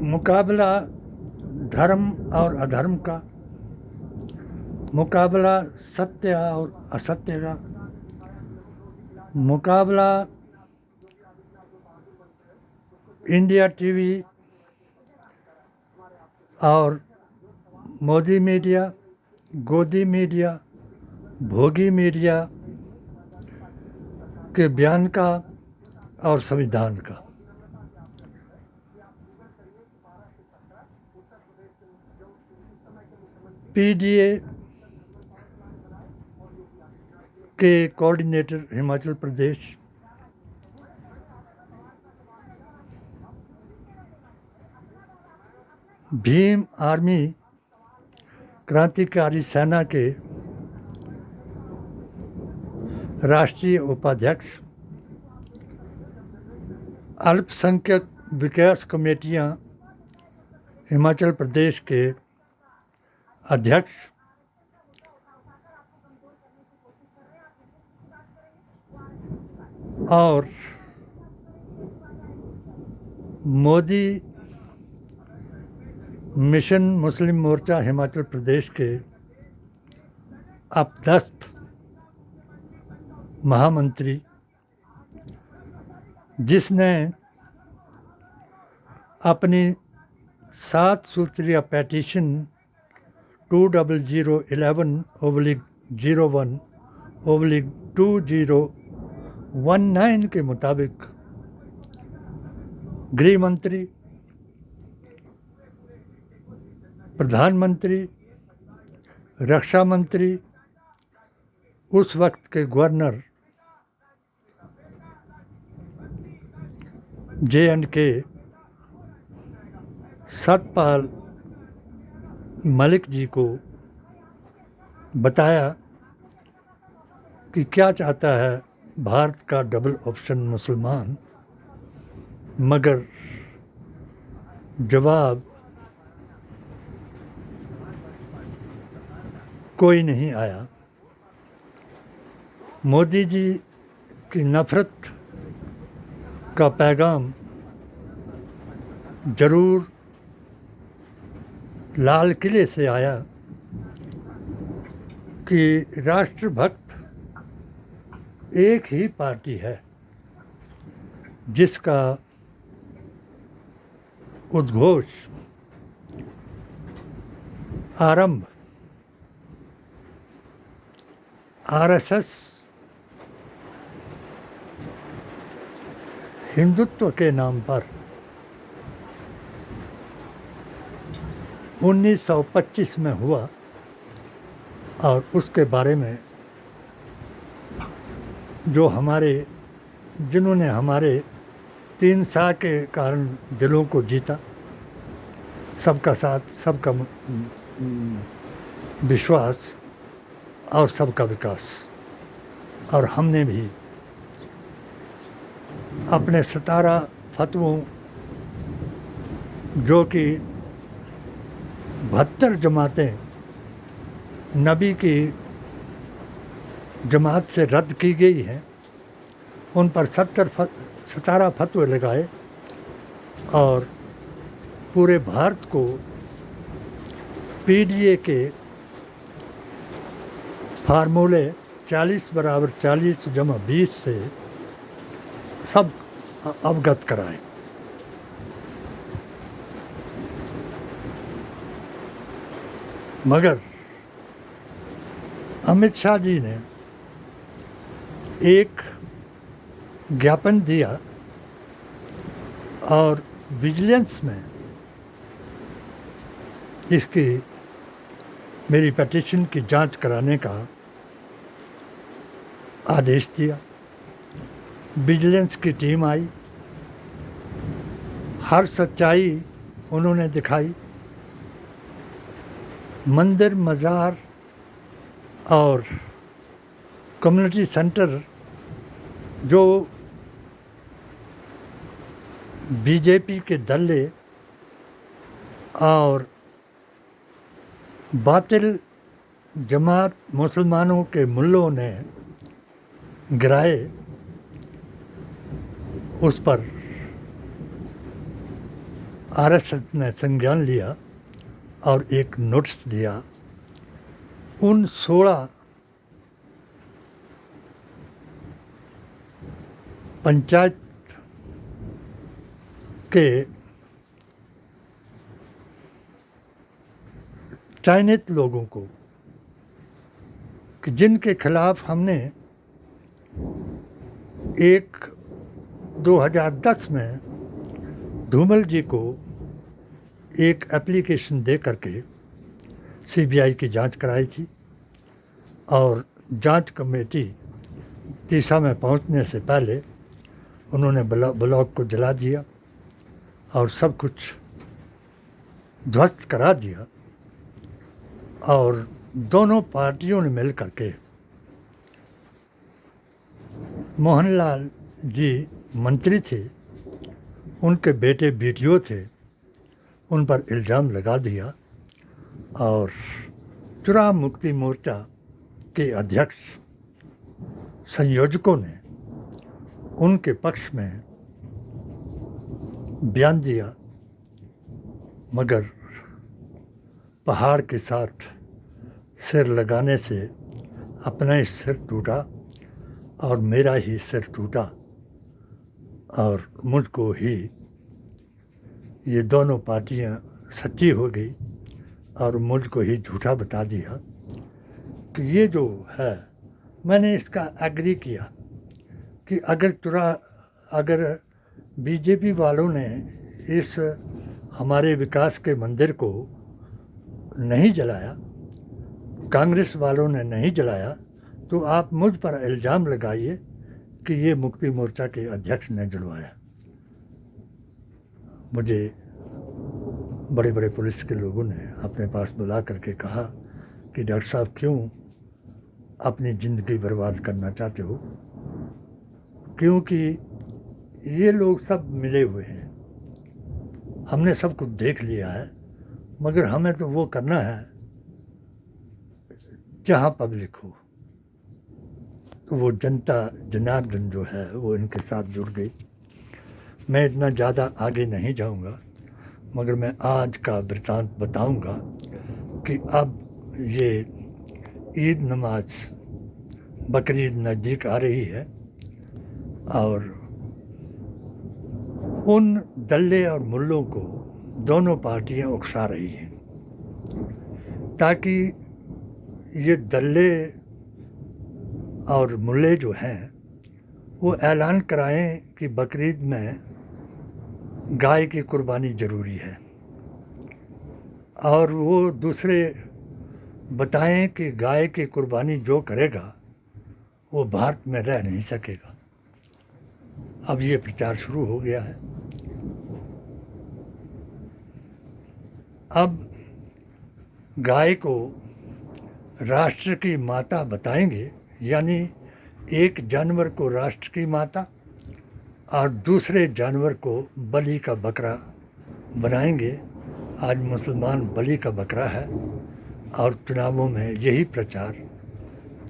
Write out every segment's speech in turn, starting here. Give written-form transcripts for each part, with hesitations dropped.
मुकाबला धर्म और अधर्म का, मुकाबला सत्य और असत्य का, मुकाबला इंडिया टीवी और मोदी मीडिया, गोदी मीडिया, भोगी मीडिया के बयान का और संविधान का। पीडीए के कोऑर्डिनेटर हिमाचल प्रदेश, भीम आर्मी क्रांतिकारी सेना के राष्ट्रीय उपाध्यक्ष, अल्पसंख्यक विकास कमेटियां हिमाचल प्रदेश के अध्यक्ष, और मोदी मिशन मुस्लिम मोर्चा हिमाचल प्रदेश के अपदस्थ महामंत्री, जिसने अपनी 7 सूत्रीय पेटिशन 20011/01/2019 के मुताबिक गृह मंत्री, प्रधानमंत्री, रक्षा मंत्री, उस वक्त के गवर्नर J&K सतपाल मलिक जी को बताया कि क्या चाहता है भारत का डबल ऑप्शन मुसलमान, मगर जवाब कोई नहीं आया। मोदी जी की नफ़रत का पैगाम जरूर लाल किले से आया कि राष्ट्रभक्त एक ही पार्टी है जिसका उद्घोष आरंभ आरएसएस हिंदुत्व के नाम पर 1925 में हुआ, और उसके बारे में जिन्होंने हमारे 3 साल के कारण दिलों को जीता, सबका साथ, सबका विश्वास और सबका विकास, और हमने भी अपने 17 फतवों, जो कि 72 जमातें नबी की जमात से रद्द की गई हैं, उन पर 17 फतवे लगाए और पूरे भारत को पीडीए के फार्मूले 40=40=20 से सब अवगत कराए। मगर अमित शाह जी ने एक ज्ञापन दिया और विजिलेंस में इसकी मेरी पिटीशन की जांच कराने का आदेश दिया। विजिलेंस की टीम आई, हर सच्चाई उन्होंने दिखाई। मंदिर, मज़ार और कम्युनिटी सेंटर जो बीजेपी के दल्ले और बातिल जमात मुसलमानों के मुल्लों ने गिराए, उस पर आरएसएस ने संज्ञान लिया और एक नोटिस दिया। उन 16 पंचायत के चयनित लोगों को कि जिनके खिलाफ हमने 2010 में धूमल जी को एक एप्लीकेशन दे करके सीबीआई की जांच कराई थी, और जांच कमेटी तीसा में पहुंचने से पहले उन्होंने ब्लॉक को जला दिया और सब कुछ ध्वस्त करा दिया। और दोनों पार्टियों ने मिल करके मोहनलाल जी मंत्री थे, उनके बेटे बेटियों थे, उन पर इल्ज़ाम लगा दिया और चुनाव मुक्ति मोर्चा के अध्यक्ष संयोजकों ने उनके पक्ष में बयान दिया, मगर पहाड़ के साथ सिर लगाने से अपना ही सिर टूटा और मेरा ही सिर टूटा, और मुझको ही ये दोनों पार्टियां सच्ची हो गई और मुझको ही झूठा बता दिया कि ये जो है, मैंने इसका एग्री किया कि अगर बीजेपी वालों ने इस हमारे विकास के मंदिर को नहीं जलाया, कांग्रेस वालों ने नहीं जलाया, तो आप मुझ पर इल्ज़ाम लगाइए कि ये मुक्ति मोर्चा के अध्यक्ष ने जलवाया। मुझे बड़े बड़े पुलिस के लोगों ने अपने पास बुला करके कहा कि डॉक्टर साहब क्यों अपनी ज़िंदगी बर्बाद करना चाहते हो, क्योंकि ये लोग सब मिले हुए हैं, हमने सब कुछ देख लिया है, मगर हमें तो वो करना है जहाँ पब्लिक हो। तो वो जनता जनार्दन जो है वो इनके साथ जुड़ गई। मैं इतना ज़्यादा आगे नहीं जाऊंगा, मगर मैं आज का वृतांत बताऊंगा कि अब ये ईद नमाज बकरीद नज़दीक आ रही है और उन दल्ले और मुल्लों को दोनों पार्टियां उकसा रही हैं ताकि ये दल्ले और मुल्ले जो हैं वो ऐलान कराएं कि बकरीद में गाय की कुर्बानी ज़रूरी है, और वो दूसरे बताएं कि गाय की कुर्बानी जो करेगा वो भारत में रह नहीं सकेगा। अब ये प्रचार शुरू हो गया है। अब गाय को राष्ट्र की माता बताएंगे, यानी एक जानवर को राष्ट्र की माता और दूसरे जानवर को बलि का बकरा बनाएंगे। आज मुसलमान बलि का बकरा है और चुनावों में यही प्रचार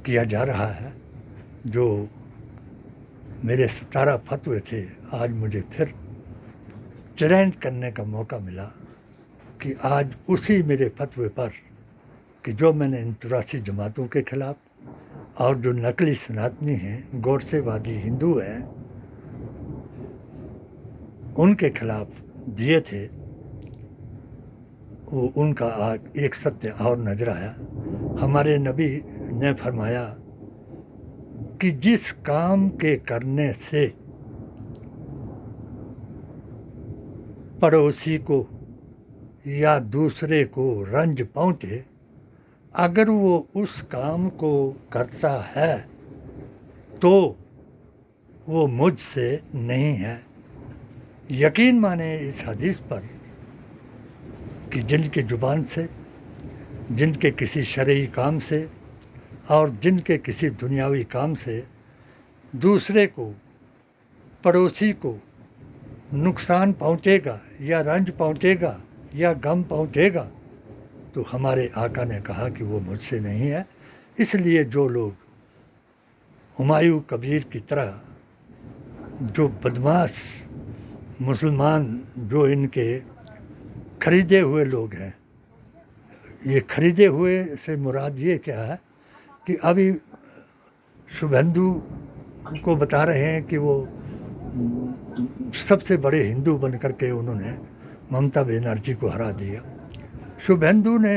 किया जा रहा है। जो मेरे 17 फतवे थे, आज मुझे फिर चैलेंज करने का मौका मिला कि आज उसी मेरे फतवे पर कि जो मैंने इन 84 जमातों के खिलाफ और जो नकली सनातनी हैं, गोडसेवादी हिंदू हैं, उनके खिलाफ दिए थे, वो उनका आज एक सत्य और नजर आया। हमारे नबी ने फरमाया कि जिस काम के करने से पड़ोसी को या दूसरे को रंज पहुँचे, अगर वो उस काम को करता है तो वो मुझसे नहीं है। यकीन माने इस हदीस पर कि जिनकी ज़ुबान से, जिनके किसी शरई काम से और जिनके किसी दुनियावी काम से दूसरे को, पड़ोसी को नुकसान पहुँचेगा या रंज पहुँचेगा या गम पहुँचेगा, तो हमारे आका ने कहा कि वो मुझसे नहीं है। इसलिए जो लोग हुमायूं कबीर की तरह जो बदमाश मुसलमान जो इनके खरीदे हुए लोग हैं। ये खरीदे हुए से मुराद ये क्या है कि अभी शुभेंदु को बता रहे हैं कि वो सबसे बड़े हिंदू बन करके उन्होंने ममता बनर्जी को हरा दिया। शुभेंदु ने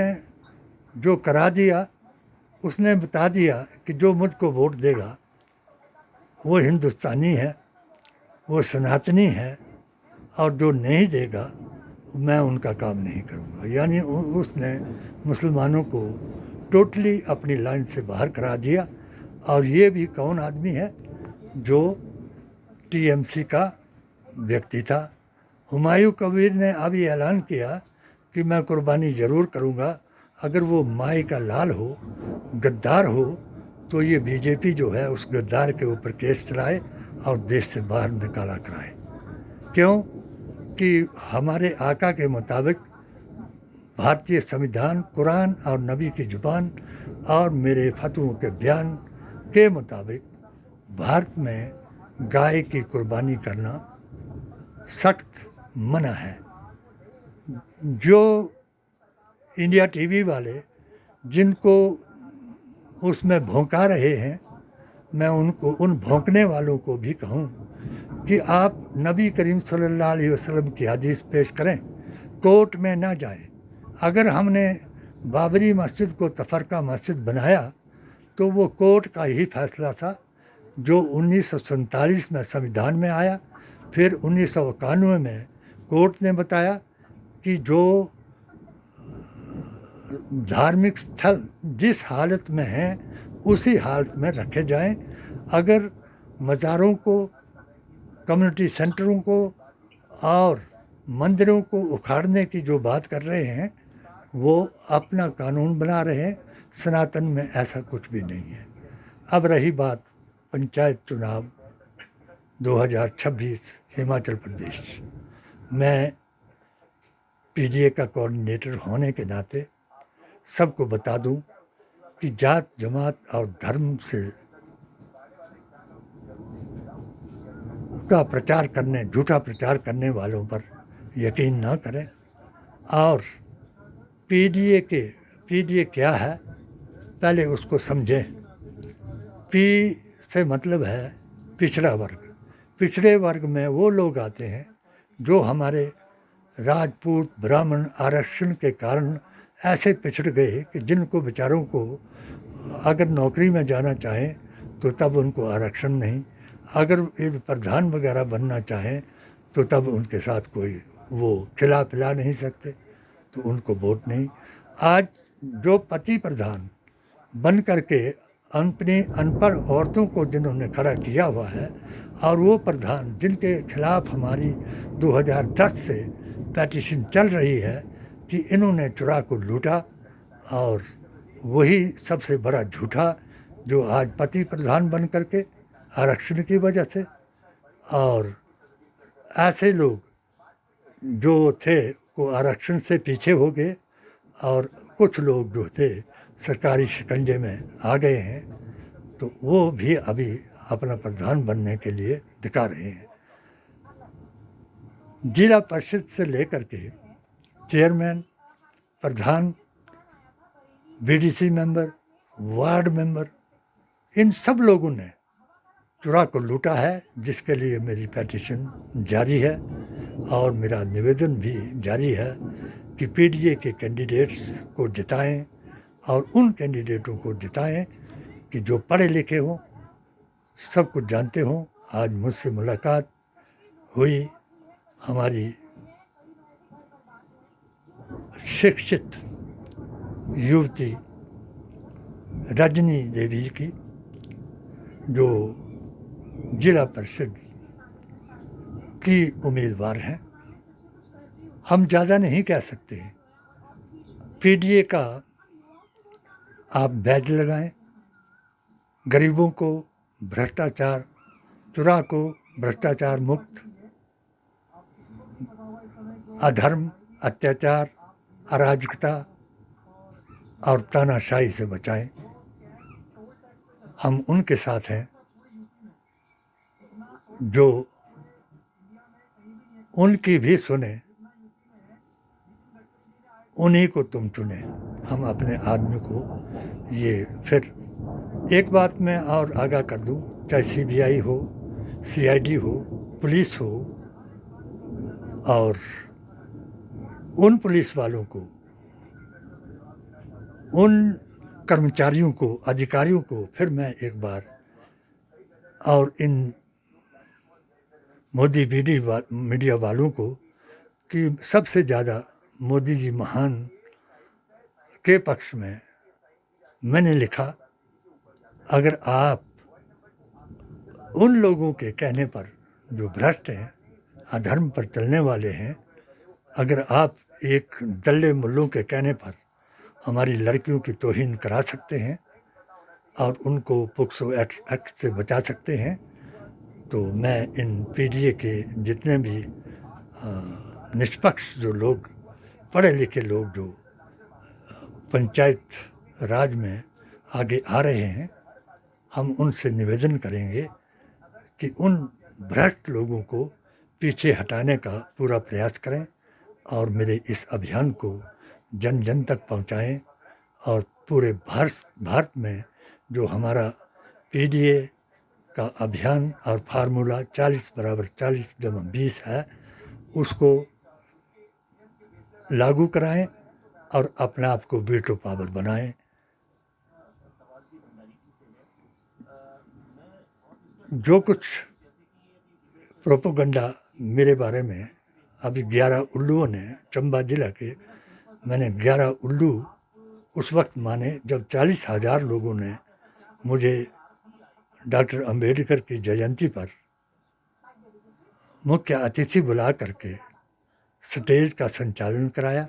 जो करा दिया, उसने बता दिया कि जो मुझको वोट देगा वो हिंदुस्तानी है, वो सनातनी है, और जो नहीं देगा मैं उनका काम नहीं करूँगा। यानी उसने मुसलमानों को टोटली अपनी लाइन से बाहर करा दिया। और ये भी कौन आदमी है? जो टीएमसी का व्यक्ति था। हुमायूं कबीर ने अभी ऐलान किया कि मैं कुर्बानी ज़रूर करूँगा, अगर वो माई का लाल हो, गद्दार हो, तो ये बीजेपी जो है उस गद्दार के ऊपर केस चलाए और देश से बाहर निकाला कराए। क्यों? कि हमारे आका के मुताबिक भारतीय संविधान, कुरान और नबी की ज़ुबान और मेरे फतवों के बयान के मुताबिक भारत में गाय की कुर्बानी करना सख्त मना है। जो इंडिया टीवी वाले जिनको उसमें भौंका रहे हैं, मैं उनको, उन भौंकने वालों को भी कहूँ कि आप नबी करीम सल्लल्लाहु अलैहि वसल्लम की हदीस पेश करें, कोर्ट में ना जाएं। अगर हमने बाबरी मस्जिद को तफरका मस्जिद बनाया तो वो कोर्ट का ही फैसला था, जो 1947 में संविधान में आया। फिर 1991 में कोर्ट ने बताया कि जो धार्मिक स्थल जिस हालत में हैं उसी हालत में रखे जाएं। अगर मज़ारों को, कम्युनिटी सेंटरों को और मंदिरों को उखाड़ने की जो बात कर रहे हैं, वो अपना कानून बना रहे हैं। सनातन में ऐसा कुछ भी नहीं है। अब रही बात पंचायत चुनाव 2026 हिमाचल प्रदेश, मैं पीडीए का कोऑर्डिनेटर होने के नाते सबको बता दूं कि जात, जमात और धर्म से का प्रचार करने, झूठा प्रचार करने वालों पर यकीन ना करें। और पीडीए क्या है पहले उसको समझें। पी से मतलब है पिछड़ा वर्ग। पिछड़े वर्ग में वो लोग आते हैं जो हमारे राजपूत ब्राह्मण आरक्षण के कारण ऐसे पिछड़ गए कि जिनको बेचारों को अगर नौकरी में जाना चाहें तो तब उनको आरक्षण नहीं, अगर यदि प्रधान वगैरह बनना चाहें तो तब उनके साथ कोई वो खिला पिला नहीं सकते, तो उनको वोट नहीं। आज जो पति प्रधान बन करके अपनी अनपढ़ औरतों को जिन्होंने खड़ा किया हुआ है, और वो प्रधान जिनके खिलाफ हमारी 2010 से पेटिशन चल रही है कि इन्होंने चुरा को लूटा, और वही सबसे बड़ा झूठा जो आज पति प्रधान बन करके आरक्षण की वजह से। और ऐसे लोग जो थे वो आरक्षण से पीछे हो गए, और कुछ लोग जो थे सरकारी शिकंजे में आ गए हैं, तो वो भी अभी अपना प्रधान बनने के लिए दिखा रहे हैं। जिला परिषद से लेकर के चेयरमैन, प्रधान, बीडीसी मेंबर, वार्ड मेंबर, इन सब लोगों ने चुरा को लूटा है, जिसके लिए मेरी पेटिशन जारी है और मेरा निवेदन भी जारी है कि पीडीए के कैंडिडेट्स को जिताएं, और उन कैंडिडेटों को जिताएं कि जो पढ़े लिखे हों, सब कुछ जानते हों। आज मुझसे मुलाकात हुई हमारी शिक्षित युवती रजनी देवी की, जो जिला परिषद की उम्मीदवार हैं। हम ज़्यादा नहीं कह सकते। पीडीए का आप बैज लगाएं, गरीबों को भ्रष्टाचार, चुरा को भ्रष्टाचार मुक्त, अधर्म, अत्याचार, अराजकता और तानाशाही से बचाएं। हम उनके साथ हैं जो उनकी भी सुने उन्हीं को तुम चुने, हम अपने आदमी को। ये फिर एक बात मैं और आगाह कर दूं, चाहे CBI हो, CID हो, पुलिस हो, और उन पुलिस वालों को, उन कर्मचारियों को, अधिकारियों को फिर मैं एक बार, और इन मोदी मीडिया वालों को, कि सबसे ज़्यादा मोदी जी महान के पक्ष में मैंने लिखा, अगर आप उन लोगों के कहने पर जो भ्रष्ट हैं, अधर्म पर चलने वाले हैं, अगर आप एक दल्ले मुल्लों के कहने पर हमारी लड़कियों की तौहीन करा सकते हैं और उनको पोक्सो एक्ट से बचा सकते हैं, तो मैं इन PDA के जितने भी निष्पक्ष जो लोग, पढ़े लिखे लोग जो पंचायत राज में आगे आ रहे हैं, हम उनसे निवेदन करेंगे कि उन भ्रष्ट लोगों को पीछे हटाने का पूरा प्रयास करें और मेरे इस अभियान को जन जन तक पहुंचाएं, और पूरे भारत में जो हमारा PDA का अभियान और फार्मूला 40 = 40 = 20 है, उसको लागू कराएं और अपने आप को वीटो पावर बनाएं। जो कुछ प्रोपोगंडा मेरे बारे में अभी 11 उल्लुओं ने, चंबा जिला के मैंने 11 उल्लू उस वक्त माने जब 40,000 लोगों ने मुझे डॉक्टर अंबेडकर की जयंती पर मुख्य अतिथि बुला करके स्टेज का संचालन कराया,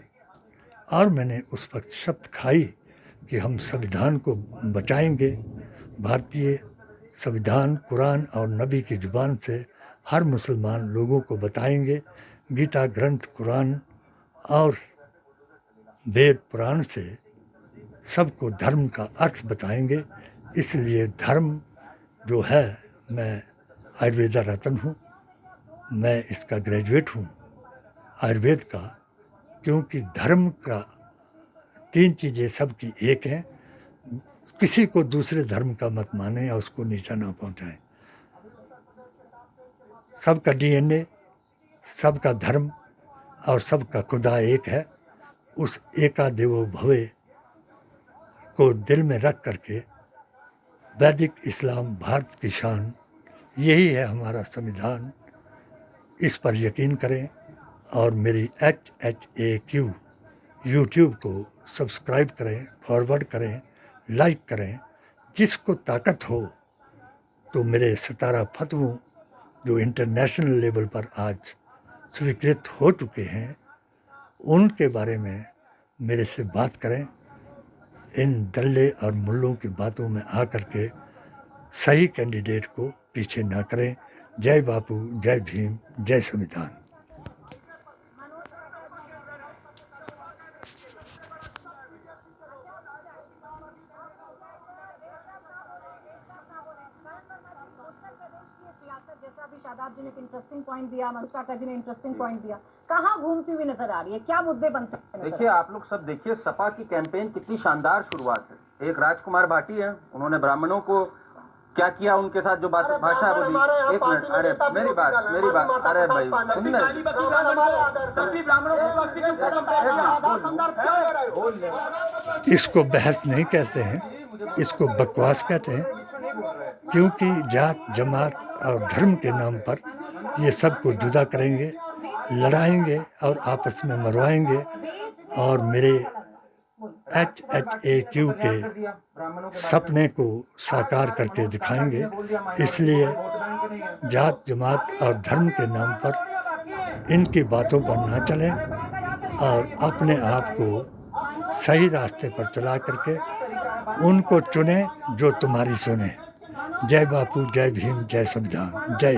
और मैंने उस वक्त शपथ खाई कि हम संविधान को बचाएंगे, भारतीय संविधान, कुरान और नबी की ज़ुबान से हर मुसलमान लोगों को बताएंगे, गीता ग्रंथ, कुरान और वेद पुराण से सबको धर्म का अर्थ बताएंगे। इसलिए धर्म जो है, मैं आयुर्वेदा रत्न हूँ, मैं इसका ग्रेजुएट हूँ आयुर्वेद का, क्योंकि धर्म का 3 चीज़ें सबकी एक हैं, किसी को दूसरे धर्म का मत माने या उसको नीचा ना पहुँचाएं। सबका DNA, सबका धर्म और सबका खुदा एक है। उस एका देवो भवे को दिल में रख करके वैदिक इस्लाम भारत की शान, यही है हमारा संविधान, इस पर यकीन करें और मेरी HHAQ यूट्यूब को सब्सक्राइब करें, फॉरवर्ड करें, लाइक करें। जिसको ताकत हो तो मेरे 17 फतवों जो इंटरनेशनल लेवल पर आज स्वीकृत हो चुके हैं, उनके बारे में मेरे से बात करें। इन दल्ले और मुल्लों की बातों में आकर के सही कैंडिडेट को पीछे ना करें। जय बापू, जय भीम, जय संविधान। जैसा अभी शादाब जी ने एक इंटरेस्टिंग पॉइंट दिया, मनोज काका जी ने इंटरेस्टिंग पॉइंट दिया, कहाँ घूमती हुई नजर आ रही है, क्या मुद्दे बनते हैं? देखिए, आप लोग सब देखिए, सपा की कैंपेन कितनी शानदार शुरुआत है। एक राजकुमार भाटी है, उन्होंने ब्राह्मणों को क्या किया, उनके साथ जो भाषा बोली। एक मिनट, अरे मेरी बात, अरे भाई सुनने, इसको बहस नहीं कहते हैं, इसको बकवास कहते हैं, क्योंकि जात, जमात और धर्म के नाम पर ये सबको जुदा करेंगे, लड़ाएंगे और आपस में मरवाएंगे, और मेरे HHAQ के सपने को साकार करके दिखाएंगे। इसलिए जात, जमात और धर्म के नाम पर इनकी बातों पर ना चलें और अपने आप को सही रास्ते पर चला करके उनको चुनें जो तुम्हारी सुने। जय बापू, जय भीम, जय संविधान, जय।